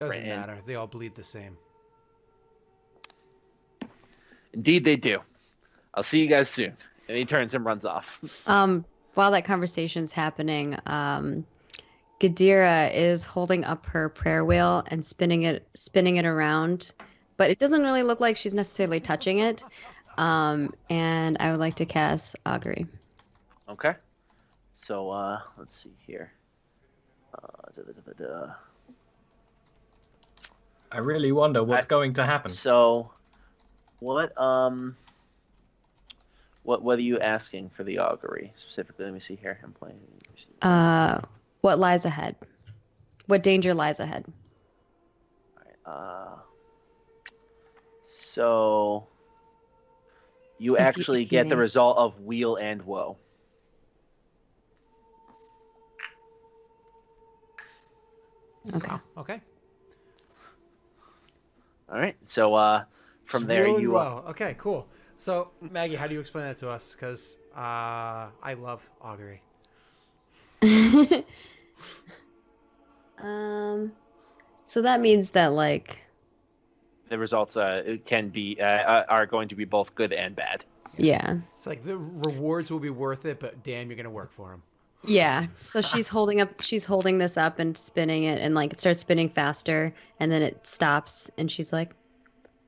Doesn't matter. They all bleed the same. Indeed, they do. I'll see you guys soon. And he turns and runs off. While that conversation's happening, Gadira is holding up her prayer wheel and spinning it around, but it doesn't really look like she's necessarily touching it. And I would like to cast Augury. Okay. So let's see here. I really wonder what's going to happen. So, what are you asking for the augury specifically? Let me see here. I'm playing. What lies ahead? What danger lies ahead? All right. So you actually get the result of weal and woe. Okay. Oh, okay. All right. So from there you. Okay, cool. So Maggie, how do you explain that to us? Because I love augury. So that means that like the results can be are going to be both good and bad. Yeah. It's like the rewards will be worth it, but damn, you're gonna work for them. Yeah. So she's holding this up and spinning it, and like it starts spinning faster, and then it stops, and she's like,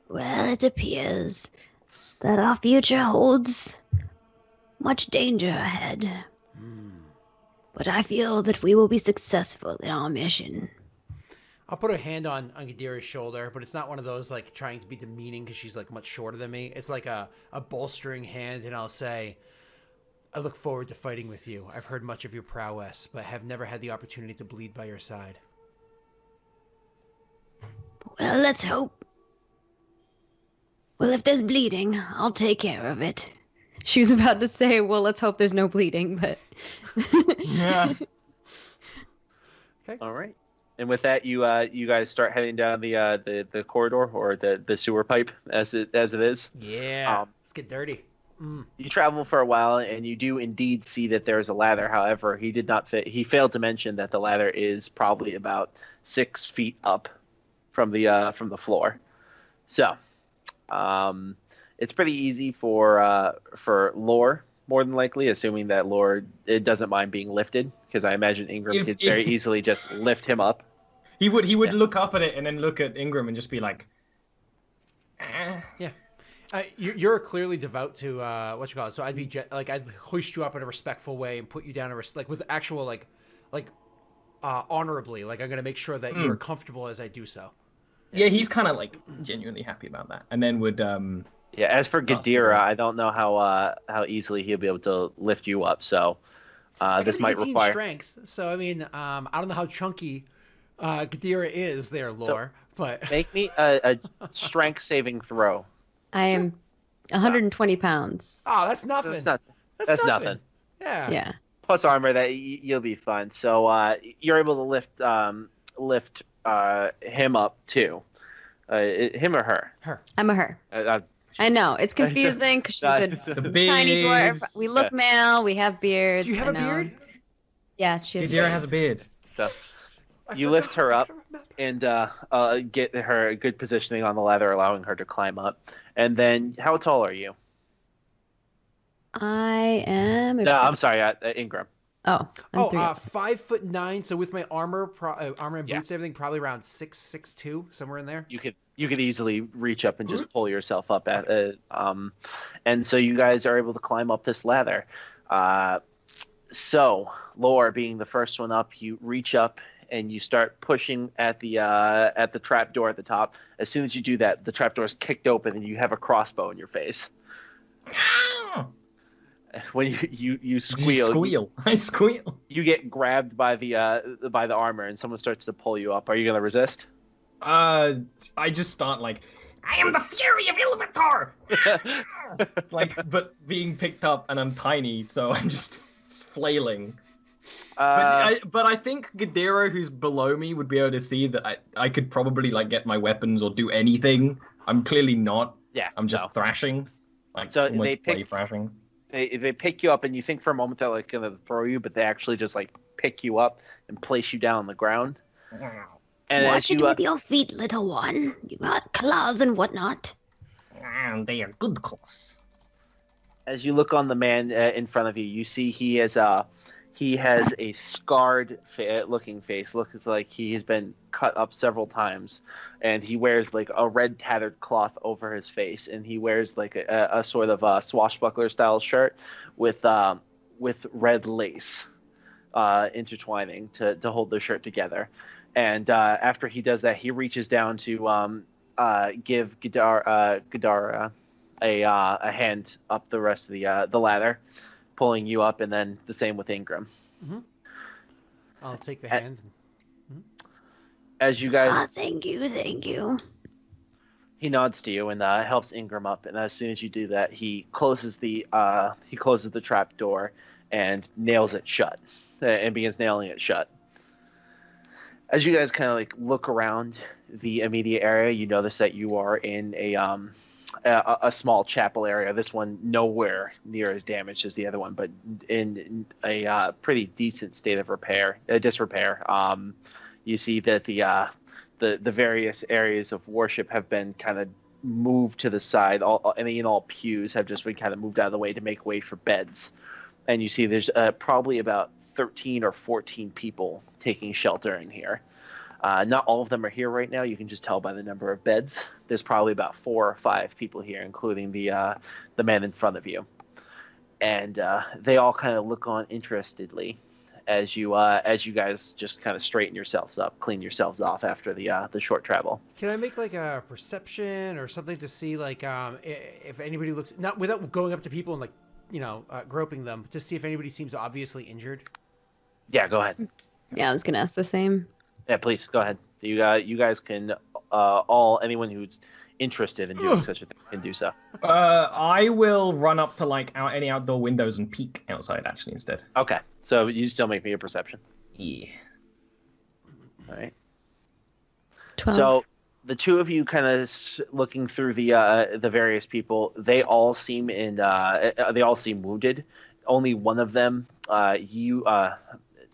"Well, it appears that our future holds much danger ahead. But I feel that we will be successful in our mission." I'll put a hand on Gadira's shoulder, but it's not one of those like trying to be demeaning because she's like much shorter than me. It's like a bolstering hand, and I'll say, "I look forward to fighting with you. I've heard much of your prowess, but have never had the opportunity to bleed by your side." Well, let's hope. Well, if there's bleeding, I'll take care of it. She was about to say, well, let's hope there's no bleeding, but... Yeah. Okay. All right. And with that, you guys start heading down the corridor or the sewer pipe as it is. Yeah. Let's get dirty. You travel for a while, and you do indeed see that there is a lather. However, he failed to mention that the lather is probably about 6 feet up from the floor. So, it's pretty easy for Lore, more than likely, assuming that Lore it doesn't mind being lifted, because I imagine Ingram could very easily just lift him up. He would look up at it and then look at Ingram and just be like, eh. Yeah. You're clearly devout to what you call it. So I'd be I'd hoist you up in a respectful way and put you down with actual honorably. Like I'm gonna make sure that you're comfortable as I do so. Yeah, he's kind of like genuinely happy about that, and then would Yeah. As for Gadira, I don't know how easily he'll be able to lift you up. So this might require strength. So I mean, I don't know how chunky Gadira is there, Lore, but make me a strength saving throw. I am 120 pounds. Oh, that's nothing. That's nothing. Yeah. Yeah. Plus armor, that you'll be fine. So you're able to lift him up too. Him or her? Her. I'm a her. I know it's confusing because she's a tiny dwarf. We look male. We have beards. Do you have a beard? Yeah, she has. Gadira has a beard. So you lift her up and get her a good positioning on the ladder, allowing her to climb up. And then, how tall are you? I am. No, I'm sorry, Ingram. Oh, I'm 5'9". So with my armor and boots, everything, probably around 6'2", somewhere in there. You could easily reach up and just pull yourself up and so you guys are able to climb up this ladder. So Lore, being the first one up, you reach up and you start pushing at the trap door at the top. As soon as you do that, the trap door is kicked open and you have a crossbow in your face. When you squeal, I squeal. You get grabbed by the armor, and someone starts to pull you up. Are you gonna resist? I just start like, I am the fury of Ilmater. But being picked up, and I'm tiny, so I'm just flailing. But I think Gadira, who's below me, would be able to see that I could probably get my weapons or do anything. I'm clearly not. Yeah. I'm just thrashing. So almost play thrashing. They pick you up, and you think for a moment they're gonna throw you, but they actually just pick you up and place you down on the ground. And Watch as it you with your feet, little one. You got claws and whatnot. And they are good claws. as you look on the man in front of you, you see he has a scarred looking face. Looks like he has been cut up several times, and he wears like a red tattered cloth over his face, and he wears like a sort of swashbuckler style shirt with red lace intertwining to hold the shirt together. And after he does that, he reaches down to give Gadara a hand up the rest of the ladder, pulling you up, and then the same with Ingram. Mm-hmm. I'll take the hand. As you guys, Ah, thank you. he nods to you and helps Ingram up, and as soon as you do that, he closes the trap door and nails it shut, and begins nailing it shut. As you guys kind of like look around the immediate area, you notice that you are in a small chapel area. This one nowhere near as damaged as the other one, but in a pretty decent state of disrepair. You see that the various areas of worship have been kind of moved to the side. All pews have just been kind of moved out of the way to make way for beds. And you see there's probably about 13 or 14 people taking shelter in here. Not all of them are here right now. You can just tell by the number of beds. There's probably about 4 or 5 people here, including the man in front of you. And they all kind of look on interestedly as you guys just kind of straighten yourselves up, clean yourselves off after the short travel. Can I make like a perception or something to see like if anybody looks, not without going up to people and like groping them, to see if anybody seems obviously injured? Yeah, go ahead. Yeah, I was gonna ask the same. Yeah, please go ahead. You guys can anyone who's interested in doing such a thing can do so. I will run up to like any outdoor windows and peek outside actually instead. Okay, so you still make me a perception. Yeah. All right. 12. So the two of you kind of looking through the various people, they all seem wounded. Only one of them,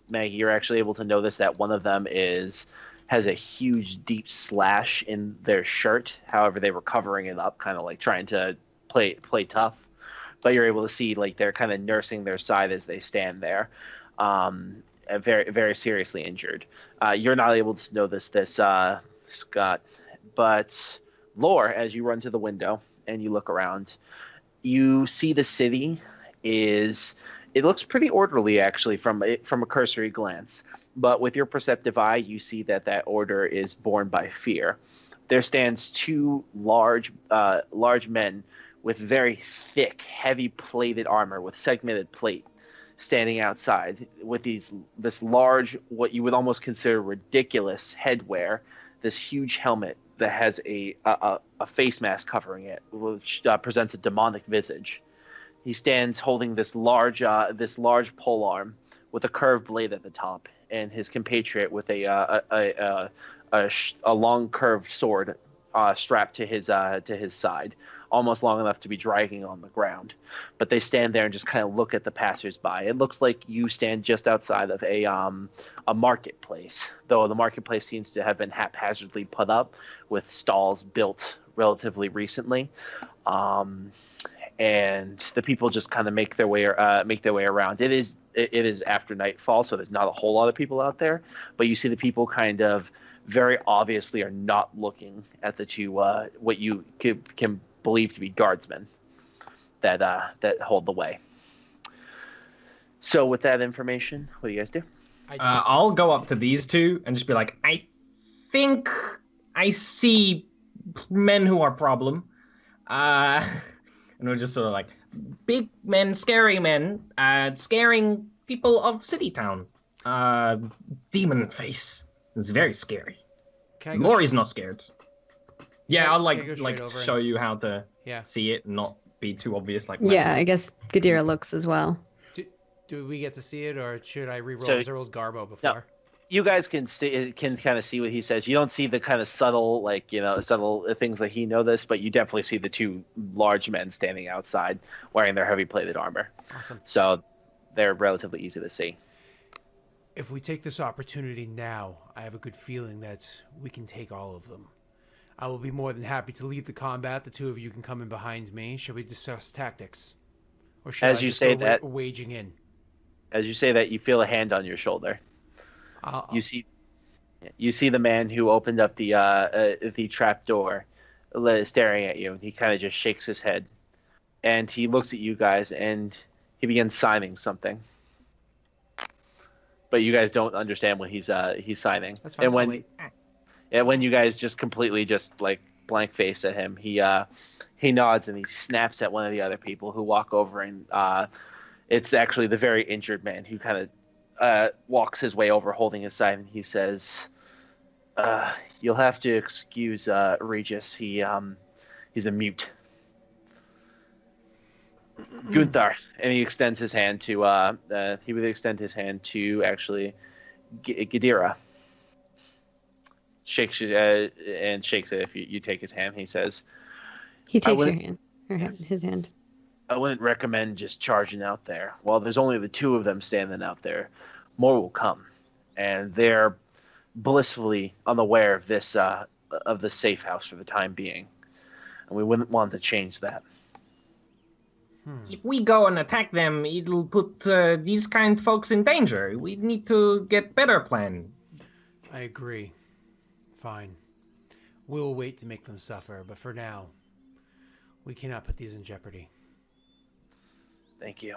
Maggie, you're actually able to notice that one of them has a huge deep slash in their shirt. However, they were covering it up, kind of like trying to play tough. But you're able to see like they're kind of nursing their side as they stand there, very very seriously injured. You're not able to notice this, Scott, but Lore, as you run to the window and you look around, you see the city it looks pretty orderly actually from a cursory glance, but with your perceptive eye, you see that order is born by fear. There stands 2 large men with very thick, heavy plated armor with segmented plate, standing outside with this large, what you would almost consider ridiculous headwear, this huge helmet that has a face mask covering it, which presents a demonic visage. He stands holding this large polearm with a curved blade at the top, and his compatriot with a long curved sword strapped to his side, almost long enough to be dragging on the ground. But they stand there and just kind of look at the passersby. It looks like you stand just outside of a marketplace, though the marketplace seems to have been haphazardly put up with stalls built relatively recently. And the people just kind of make their way around. It is after nightfall, so there's not a whole lot of people out there. But you see the people kind of very obviously are not looking at the two what you can believe to be guardsmen that hold the way. So with that information, what do you guys do? I'll go up to these two and just be like, I think I see men who are problem. And we're just sort of like, big men, scary men, scaring people of City Town. Demon face. It's very scary. Laurie's not scared. Yeah, I'll like show you how to see it and not be too obvious. Like Yeah, I guess Gadira looks as well. Do we get to see it, or should I re-roll? Because I rolled Garbo before. No. You guys can kind of see what he says. You don't see the kind of subtle things that he noticed, but you definitely see the 2 large men standing outside wearing their heavy plated armor. Awesome. So they're relatively easy to see. If we take this opportunity now, I have a good feeling that we can take all of them. I will be more than happy to lead the combat. The two of you can come in behind me. Shall we discuss tactics? Or should As I you just say go that, waging in? As you say that, you feel a hand on your shoulder. I'll- You see the man who opened up the trap door, staring at you. He kind of just shakes his head, and he looks at you guys, and he begins signing something. But you guys don't understand what he's signing. That's fine. And I'll wait. when you guys just completely just like blank face at him, he nods and he snaps at one of the other people who walk over, and it's actually the very injured man who kind of walks his way over holding his sign, and he says, you'll have to excuse Regis. He's a mute. Gunther, and he extends his hand to he would extend his hand to actually Gadira. Shakes it and shakes it. If you take his hand, he says, He takes your hand, his hand. I wouldn't recommend just charging out there. Well, there's only the two of them standing out there. More will come, and they're blissfully unaware of this of the safe house for the time being, and we wouldn't want to change that. If we go and attack them, it'll put these kind folks in danger. We need to get better plan. I agree. Fine. We'll wait to make them suffer, but for now, we cannot put these in jeopardy. Thank you.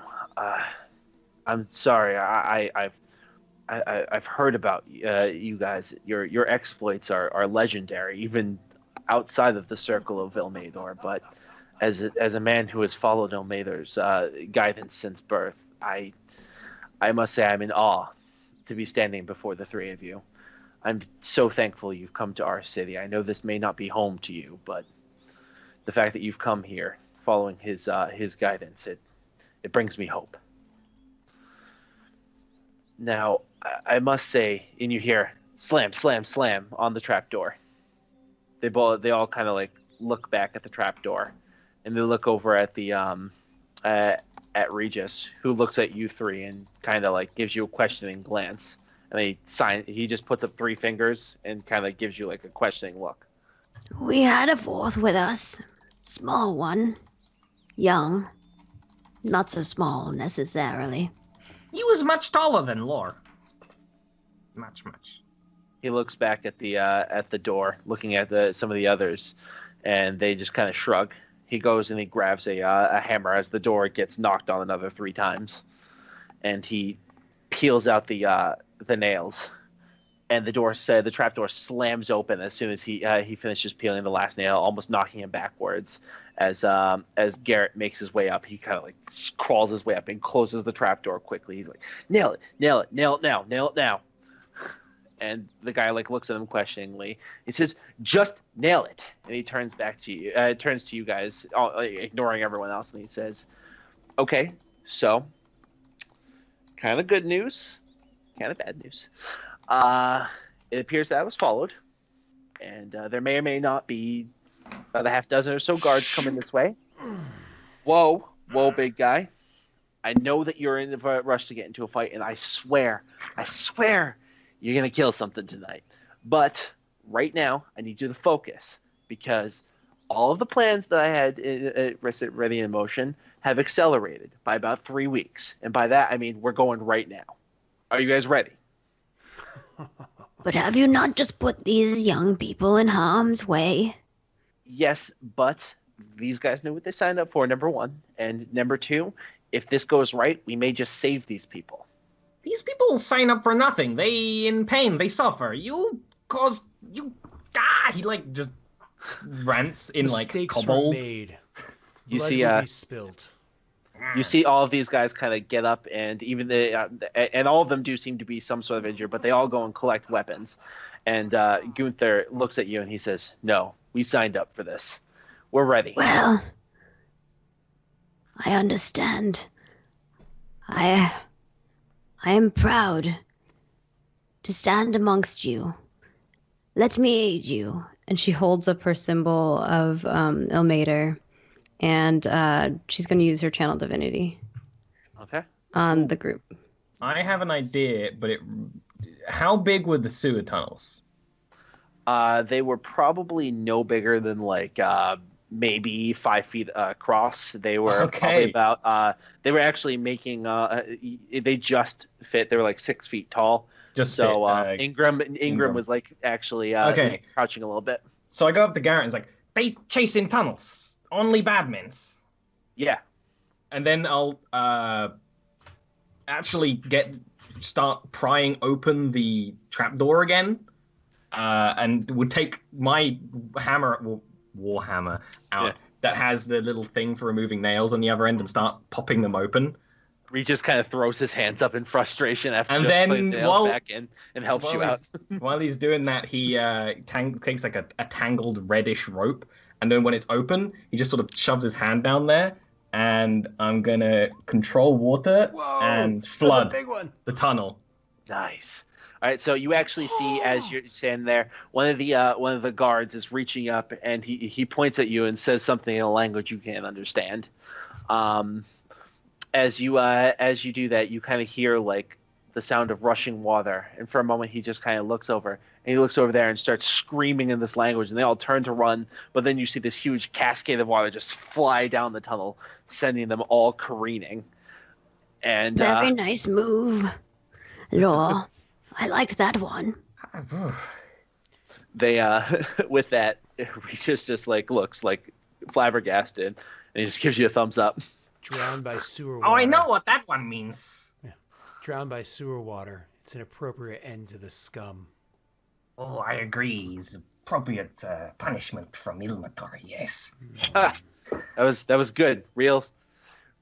I'm sorry. I've heard about you guys. Your exploits are legendary, even outside of the circle of Ilmater. But as a man who has followed Ilmater's guidance since birth, I must say I'm in awe to be standing before the three of you. I'm so thankful you've come to our city. I know this may not be home to you, but the fact that you've come here following his guidance, it brings me hope. Now, I must say, and you hear slam, slam, slam on the trapdoor. They all kind of like look back at the trapdoor, and they look over at the at Regis, who looks at you three and kind of like gives you a questioning glance. And he just puts up three fingers and kind of gives you like a questioning look. We had a fourth with us. Small one. Young. Not so small, necessarily. He was much taller than Lore. Much. He looks back at the door, looking at some of the others, and they just kind of shrug. He goes and he grabs a hammer as the door gets knocked on another 3 times, and he peels out the nails, and the trapdoor slams open as soon as he finishes peeling the last nail, almost knocking him backwards. As Garrett makes his way up, he kind of like crawls his way up and closes the trapdoor quickly. He's like, nail it now, nail it now. And the guy like looks at him questioningly. He says, just nail it. And he turns back to you, turns to you guys, ignoring everyone else, and he says, okay, so kind of good news, kind of bad news. It appears that I was followed, and there may or may not be about a half dozen or so guards coming this way. Whoa, big guy. I know that you're in a rush to get into a fight, and I swear, you're going to kill something tonight. But right now, I need you to focus, because all of the plans that I had ready in motion have accelerated by about 3 weeks. And by that, I mean we're going right now. Are you guys ready? But have you not just put these young people in harm's way? Yes, but these guys know what they signed up for, number one. And number two, if this goes right, we may just save these people. These people sign up for nothing. They in pain. They suffer. He like just rants in like Mistakes kobold. were made. You Blood see, will be spilled. You see all of these guys kind of get up, and even and all of them do seem to be some sort of injured, but they all go and collect weapons. And Gunther looks at you and he says, no, we signed up for this. We're ready. Well, I understand. I am proud to stand amongst you. Let me aid you. And she holds up her symbol of Ilmater, and she's going to use her channel divinity Okay. on the group. I have an idea, but how big were the sewer tunnels? They were probably no bigger than like maybe 5 feet across. They were probably Okay. about. They were actually making. They just fit. They were like 6 feet tall. Just fit. So Ingram Ingram. was like actually Okay. crouching a little bit. So I go up to Garrett and it's like, they chase in tunnels. Only badmins. Yeah. And then I'll actually start prying open the trapdoor again. And would take my warhammer out Yeah. that has the little thing for removing nails on the other end and start popping them open. He just kind of throws his hands up in frustration after And just then putting the nails back in and helps you out. While he's doing that, he takes like a tangled reddish rope, and then when it's open, he just sort of shoves his hand down there, and I'm gonna control water Whoa, and that's a flood big one. the tunnel. Nice. All right, so you actually see as you're standing there, one of the guards is reaching up and he points at you and says something in a language you can't understand. As you do that, you kind of hear like the sound of rushing water, and for a moment he just kind of looks over and he looks over there and starts screaming in this language, and they all turn to run. But then you see this huge cascade of water just fly down the tunnel, sending them all careening. And Very nice move. Lol. I like that one. they with that, Regis just like looks like flabbergasted, and he just gives you a thumbs up. Drowned by sewer water. Oh, I know what that one means. Yeah. Drowned by sewer water. It's an appropriate end to the scum. Oh, I agree. It's appropriate punishment from Ilmater, yes. that was good. Real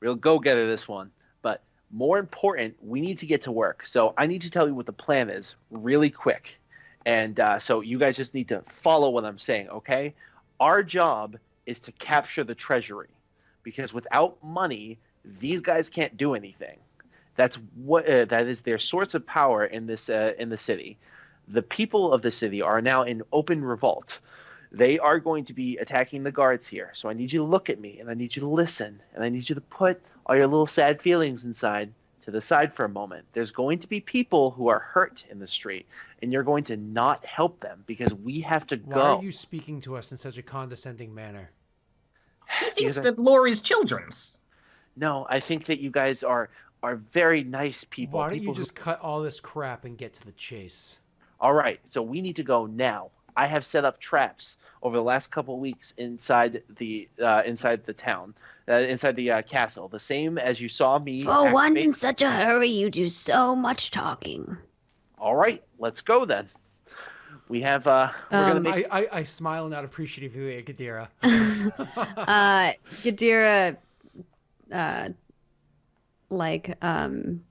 go-getter, this one. But more important, we need to get to work. So I need to tell you what the plan is really quick. And so you guys just need to follow what I'm saying, okay? Our job is to capture the treasury, because without money, these guys can't do anything. That's what that is their source of power in the city. The people of the city are now in open revolt. They are going to be attacking the guards here. So I need you to look at me, and I need you to listen, and I need you to put all your little sad feelings inside to the side for a moment. There's going to be people who are hurt in the street, and you're going to not help them because we have to go. Why are you speaking to us in such a condescending manner? He thinks that lore is children's. No, I think that you guys are very nice people. Why don't you just cut all this crap and get to the chase? All right, so we need to go now. I have set up traps over the last couple of weeks inside the town, inside the castle. The same as you saw me. For one in such a hurry, you do so much talking. All right, let's go then. We have. We're gonna make. I smile not appreciatively at Gadira. Gadira,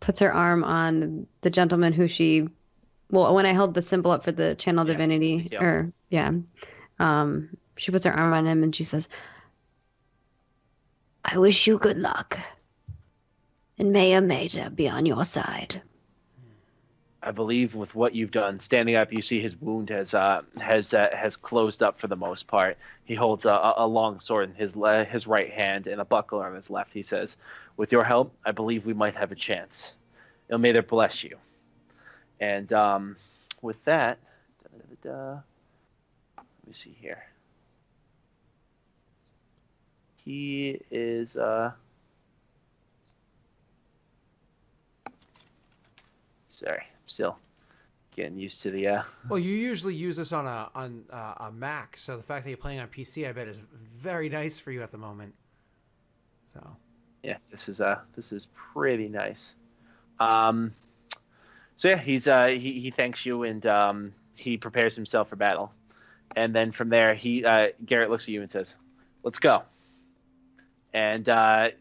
puts her arm on the gentleman who she. Well, when I held the symbol up for the channel divinity, she puts her arm on him and she says, "I wish you good luck, and may Ilmater be on your side." I believe with what you've done, standing up, you see his wound has closed up for the most part. He holds a long sword in his right hand and a buckler on his left. He says, "With your help, I believe we might have a chance. Ilmater bless you." And with that, let me see here. He is sorry, still getting used to the Well, you usually use this on a Mac, so the fact that you're playing on PC, I bet, is very nice for you at the moment. So yeah, this is pretty nice. So yeah, he thanks you, and he prepares himself for battle, and then from there Garrett looks at you and says, "Let's go." And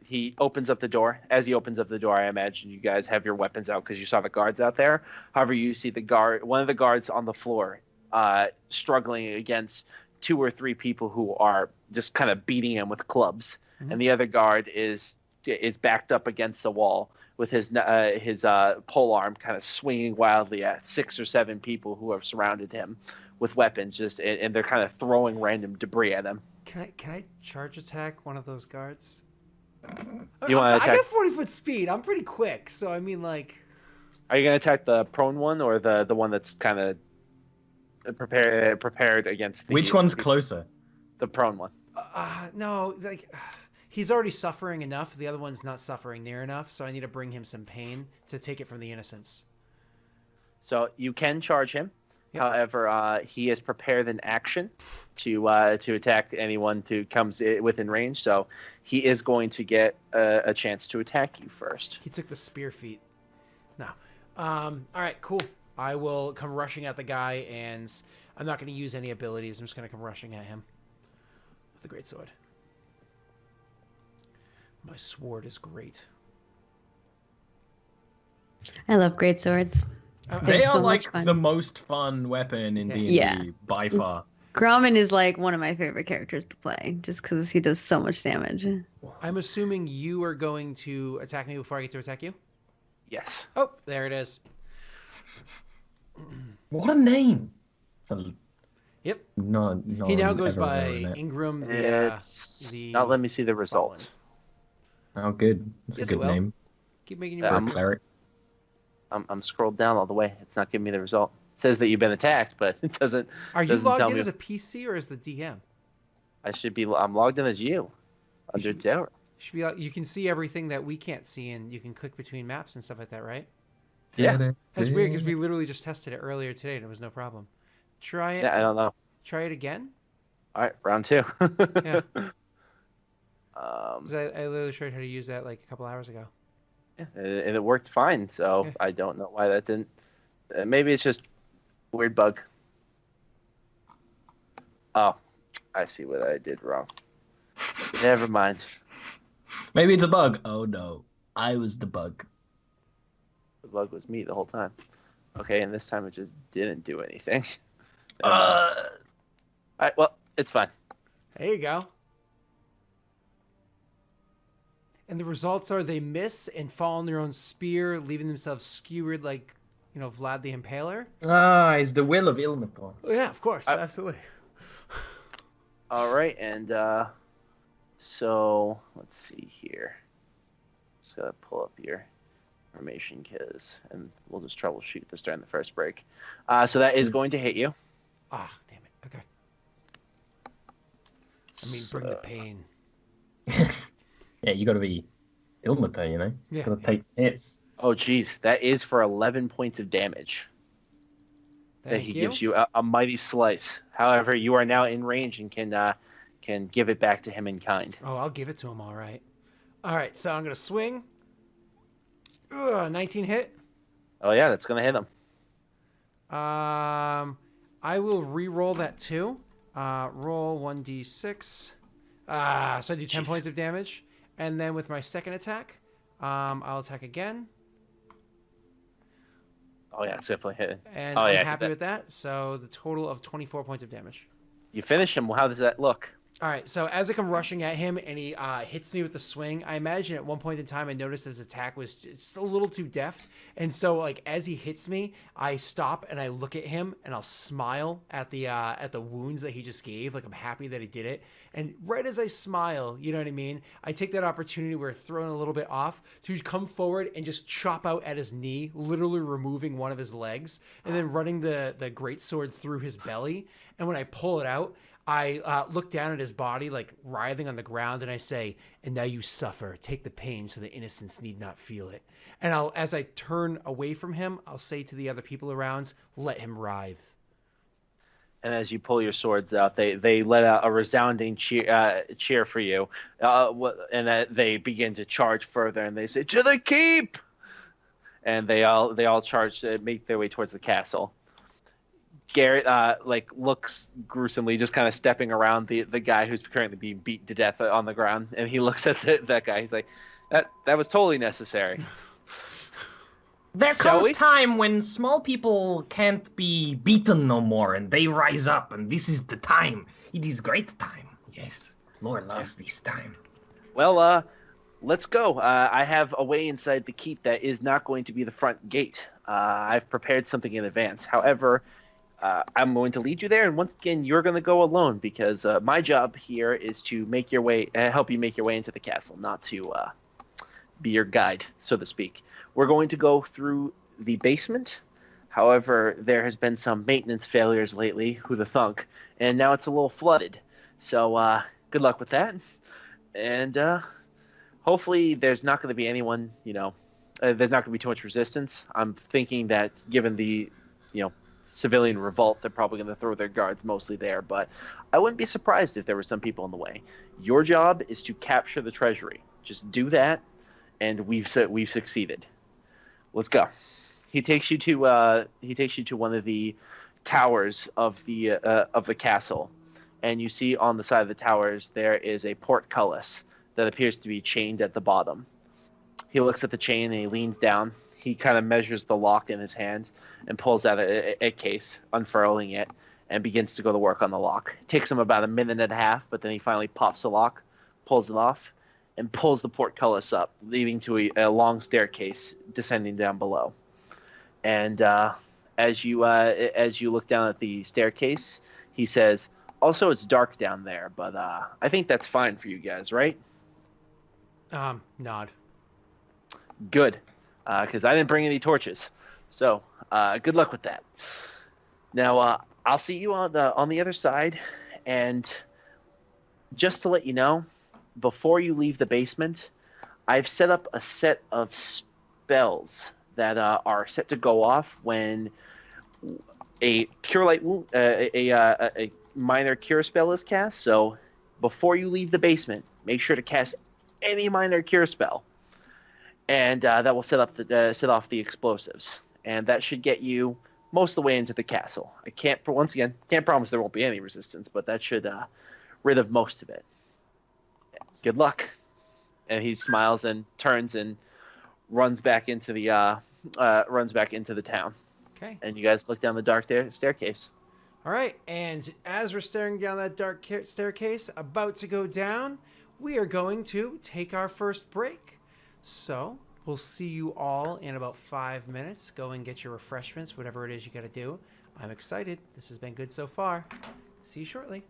he opens up the door. As he opens up the door, I imagine you guys have your weapons out because you saw the guards out there. However, you see one of the guards on the floor, struggling against 2 or 3 people who are just kind of beating him with clubs, and the other guard is backed up against the wall with his pole arm kind of swinging wildly at 6 or 7 people who have surrounded him with weapons, and they're kind of throwing random debris at him. Can I charge attack one of those guards? You want to I attack? got 40-foot speed. I'm pretty quick, so I mean, like. Are you gonna attack the prone one or the one that's kind of prepared against the Which one's closer? the prone one? No, like he's already suffering enough. The other one's not suffering near enough, so I need to bring him some pain to take it from the innocents. So you can charge him. Yep. However, he is prepared in action to attack anyone who comes within range. So he is going to get a chance to attack you first. He took the spear feat. No. All right, cool. I will come rushing at the guy, and I'm not going to use any abilities. I'm just going to come rushing at him with the greatsword. My sword is great. I love great swords. They're They are so like much fun. the most fun weapon in D&D Yeah. by far. Grommen is like one of my favorite characters to play, just because he does so much damage. I'm assuming you are going to attack me before I get to attack you? Yes. Oh, there it is. What a name! Yep. No, He now goes ever by known it. Ingram It's the not. Let me see the result. Oh, good. That's Yes, a it good will. name Keep making Yeah, your for a move. cleric. I'm scrolled down all the way. It's not giving me the result. It says that you've been attacked, but it doesn't. Are you doesn't logged tell in me. as a PC or as the DM? I should be. I'm logged in as you, under should- Devour. Should be. You can see everything that we can't see, and you can click between maps and stuff like that, right? Yeah. That's weird because we literally just tested it earlier today, and it was no problem. Try it. Yeah, I don't know. Try it again. All right, round 2. Yeah. 'Cause I literally showed how to use that like a couple hours ago. Yeah, and it worked fine. So Yeah. I don't know why that didn't. Maybe it's just weird bug. Oh, I see what I did wrong. Never mind. Maybe it's a bug. Oh no, I was the bug. The bug was me the whole time. Okay, and this time it just didn't do anything. Uh, All right, well, it's fine. There you go. And the results are they miss and fall on their own spear, leaving themselves skewered like, Vlad the Impaler. it's the will of Ilmater. Oh, yeah, of course, absolutely. All right, and so let's see here. Just gotta pull up your information, and we'll just troubleshoot this during the first break. So that is going to hit you. Ah, damn it. Okay. I mean, bring the pain. Yeah, you gotta be Ilmater, you know? Yeah. Gotta take hits. Oh, geez, that is for 11 points of damage that Thank he you. gives you a mighty slice. However, you are now in range and can give it back to him in kind. Oh, I'll give it to him, all right. All right, so I'm going to swing. Ugh, 19 hit. Oh yeah, that's gonna hit him. I will re-roll that too. Roll 1d6. So I do 10 Jeez. points of damage. And then with my second attack, I'll attack again. Oh yeah, it's definitely hitting. And Oh, I'm yeah, happy with that. So the total of 24 points of damage. You finish him. How does that look? All right, so as I come rushing at him and he hits me with the swing, I imagine at one point in time I noticed his attack was just a little too deft. And so, like, as he hits me, I stop and I look at him and I'll smile at the wounds that he just gave. Like, I'm happy that he did it. And right as I smile, you know what I mean? I take that opportunity where thrown a little bit off to come forward and just chop out at his knee, literally removing one of his legs, and then running the greatsword through his belly. And when I pull it out, I look down at his body, like writhing on the ground, and I say, "And now you suffer. Take the pain so the innocents need not feel it." And as I turn away from him, I'll say to the other people around, "Let him writhe." And as you pull your swords out, they let out a resounding cheer for you, and they begin to charge further, and they say, "To the keep!" And they all charge to make their way towards the castle. Garrett looks gruesomely, just kind of stepping around the guy who's currently being beat to death on the ground, and he looks at that guy. He's like, "That was totally necessary." There Shall comes we? time when small people can't be beaten no more, and they rise up, and this is the time. It is great time. Yes, Lord loves this time. Well, let's go. I have a way inside the keep that is not going to be the front gate. I've prepared something in advance. However, I'm going to lead you there, and once again, you're going to go alone because my job here is to help you make your way into the castle, not to be your guide, so to speak. We're going to go through the basement. However, there has been some maintenance failures lately, who the thunk, and now it's a little flooded. So good luck with that. And hopefully there's not going to be anyone, there's not going to be too much resistance. I'm thinking that given the, civilian revolt, they're probably going to throw their guards mostly there. But I wouldn't be surprised if there were some people in the way. Your job is to capture the treasury. Just do that, and we've succeeded. Let's go. He takes you to one of the towers of the castle, and you see on the side of the towers there is a portcullis that appears to be chained at the bottom. He looks at the chain and he leans down. He kind of measures the lock in his hands and pulls out a case, unfurling it, and begins to go to work on the lock. It takes him about a minute and a half, but then he finally pops the lock, pulls it off, and pulls the portcullis up, leading to a long staircase descending down below. And as you look down at the staircase, he says, "Also, it's dark down there, but I think that's fine for you guys, right?" Nod. Good, because I didn't bring any torches. So good luck with that. Now I'll see you on the other side, and just to let you know, before you leave the basement, I've set up a set of spells that are set to go off when a cure light wound, a minor cure spell is cast. So before you leave the basement, make sure to cast any minor cure spell, and that will set off the explosives, and that should get you most of the way into the castle. I can't promise there won't be any resistance, but that should rid of most of it. Good luck. And he smiles and turns and runs back into the town. Okay. And you guys look down the dark staircase. All right, and as we're staring down that dark staircase, about to go down, we are going to take our first break. So we'll see you all in about 5 minutes. Go and get your refreshments, whatever it is you got to do. I'm excited. This has been good so far. See you shortly.